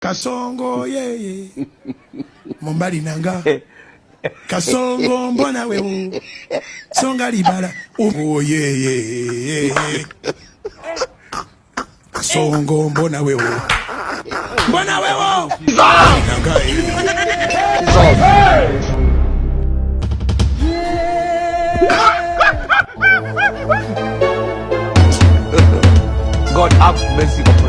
Kasongo yeye Mombali nanga Kasongo mbona wewe Songa libala oh yeye Kasongo mbona wewe nanga God have mercy.